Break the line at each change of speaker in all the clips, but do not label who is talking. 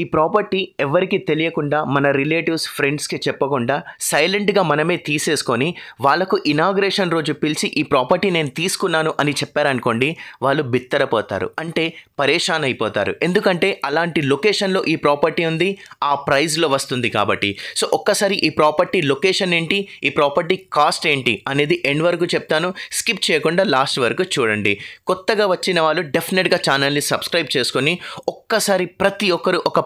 ఈ ప్రాపర్టీ ఎవరికీ తెలియకుండా మన రిలేటివ్స్ ఫ్రెండ్స్కి చెప్పకుండా సైలెంట్గా మనమే తీసేసుకొని వాళ్ళకు ఇనాగ్రేషన్ రోజు పిలిచి ఈ ప్రాపర్టీ నేను తీసుకున్నాను అని చెప్పారనుకోండి, వాళ్ళు బిత్తరపోతారు, అంటే పరేషాన్ అయిపోతారు. ఎందుకంటే అలాంటి లొకేషన్లో ఈ ప్రాపర్టీ ఉంది, ఆ ప్రైస్లో వస్తుంది కాబట్టి. సో ఒక్కసారి ఈ ప్రాపర్టీ లొకేషన్ ఏంటి, ఈ ప్రాపర్టీ కాస్ట్ ఏంటి అనేది ఎండ్ వరకు చెప్తాను. స్కిప్ చేయకుండా లాస్ట్ వరకు చూడండి. కొత్తగా వచ్చిన వాళ్ళు డెఫినెట్గా ఛానల్ని సబ్స్క్రైబ్ చేసుకొని ఒక్కసారి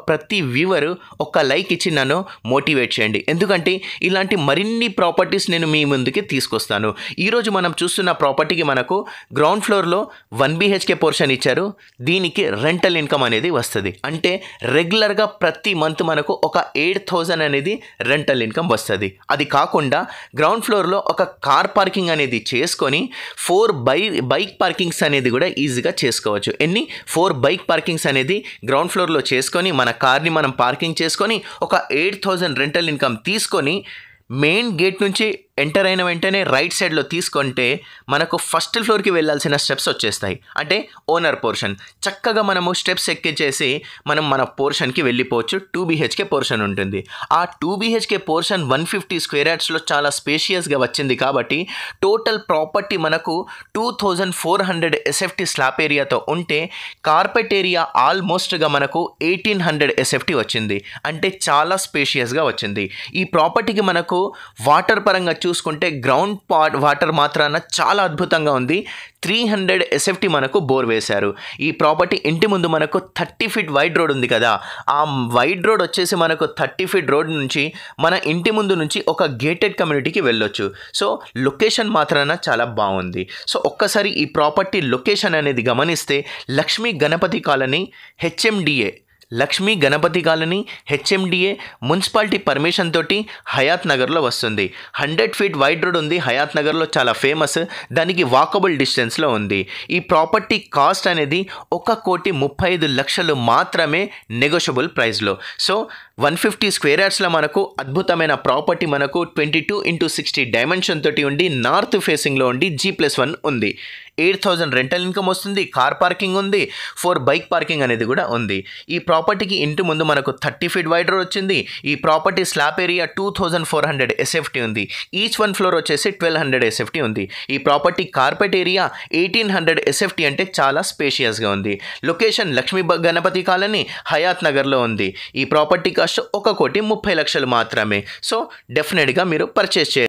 ప్రతి వ్యూవరు ఒక లైక్ ఇచ్చి నన్ను మోటివేట్ చేయండి. ఎందుకంటే ఇలాంటి మరిన్ని ప్రాపర్టీస్ నేను మీ ముందుకి తీసుకొస్తాను. ఈరోజు మనం చూస్తున్న ప్రాపర్టీకి మనకు గ్రౌండ్ ఫ్లోర్లో 1 BHK పోర్షన్ ఇచ్చారు. దీనికి రెంటల్ ఇన్కమ్ అనేది వస్తుంది. అంటే రెగ్యులర్గా ప్రతి మంత్ మనకు ఒక 8,000 అనేది రెంటల్ ఇన్కమ్ వస్తుంది. అది కాకుండా గ్రౌండ్ ఫ్లోర్లో ఒక కార్ పార్కింగ్ అనేది చేసుకొని 4 బైక్ పార్కింగ్స్ అనేది కూడా ఈజీగా చేసుకోవచ్చు. 4 బైక్ పార్కింగ్స్ అనేది గ్రౌండ్ ఫ్లోర్లో చేసుకొని మన కార్ని మనం పార్కింగ్ చేసుకొని ఒక 8,000 రెంటల్ ఇన్కమ్ తీసుకొని మెయిన్ గేట్ నుంచి ఎంటర్ అయిన వెంటనే రైట్ సైడ్లో తీసుకుంటే మనకు ఫస్ట్ ఫ్లోర్కి వెళ్ళాల్సిన స్టెప్స్ వచ్చేస్తాయి. అంటే ఓనర్ పోర్షన్ చక్కగా మనము స్టెప్స్ ఎక్కించేసి మన పోర్షన్కి వెళ్ళిపోవచ్చు. 2 BHK పోర్షన్ ఉంటుంది. ఆ 2 BHK పోర్షన్ 150 స్క్వేర్ యార్డ్స్లో చాలా స్పేషియస్గా వచ్చింది కాబట్టి టోటల్ ప్రాపర్టీ మనకు 2,400 SFT స్లాబ్ ఏరియాతో ఉంటే కార్పెట్ ఏరియా ఆల్మోస్ట్గా మనకు 1,800 SFT వచ్చింది. అంటే చాలా స్పేషియస్గా వచ్చింది. ఈ ప్రాపర్టీకి మనకు వాటర్ పరంగా చూసుకుంటే గ్రౌండ్ వాటర్ మాత్రాన చాలా అద్భుతంగా ఉంది. 300 SFT మనకు బోర్ వేశారు. ఈ ప్రాపర్టీ ఇంటి ముందు మనకు 30 ఫీట్ వైడ్ రోడ్ ఉంది కదా, ఆ వైడ్ రోడ్ వచ్చేసి మనకు 30 ఫీట్ రోడ్ నుంచి మన ఇంటి ముందు నుంచి ఒక గేటెడ్ కమ్యూనిటీకి వెళ్ళొచ్చు. సో లొకేషన్ మాత్రాన చాలా బాగుంది. సో ఒక్కసారి ఈ ప్రాపర్టీ లొకేషన్ అనేది గమనిస్తే Lakshmi Ganapathi colony HMDA municipality permission తోటి హయాత్ నగర్లో వస్తుంది. 100 ఫీట్ వైడ్ రోడ్ ఉంది. హయాత్ నగర్లో చాలా ఫేమస్. దానికి వాకబుల్ డిస్టెన్స్లో ఉంది. ఈ ప్రాపర్టీ కాస్ట్ అనేది 1,35,00,000 మాత్రమే నెగోషియబుల్ ప్రైస్లో. సో 150 స్క్వేర్ యార్డ్స్లో మనకు అద్భుతమైన ప్రాపర్టీ మనకు 22x60 డైమెన్షన్ తోటి ఉండి నార్త్ ఫేసింగ్లో ఉండి G+1 ఉంది. 8,000 రెంటల్ ఇన్కమ్ వస్తుంది. కార్ పార్కింగ్ ఉంది. 4 బైక్ పార్కింగ్ అనేది కూడా ఉంది. ఈ ప్రాపర్టీకి ఇంటి ముందు మనకు 30 ఫీట్ వైడ్ రోడ్ వచ్చింది. ఈ ప్రాపర్టీ స్లాబ్ ఏరియా 2,400 SFT ఉంది. ఈచ్ వన్ ఫ్లోర్ వచ్చేసి 1,200 SFT ఉంది. ఈ ప్రాపర్టీ కార్పెట్ ఏరియా 1,800 SFT అంటే చాలా స్పేషియస్గా ఉంది. లొకేషన్ లక్ష్మీ గణపతి కాలనీ హయాత్ నగర్లో ఉంది. ఈ ప్రాపర్టీ కాస్ట్ 1,30,00,000 మాత్రమే. సో డెఫినెట్గా మీరు పర్చేస్ చేయండి.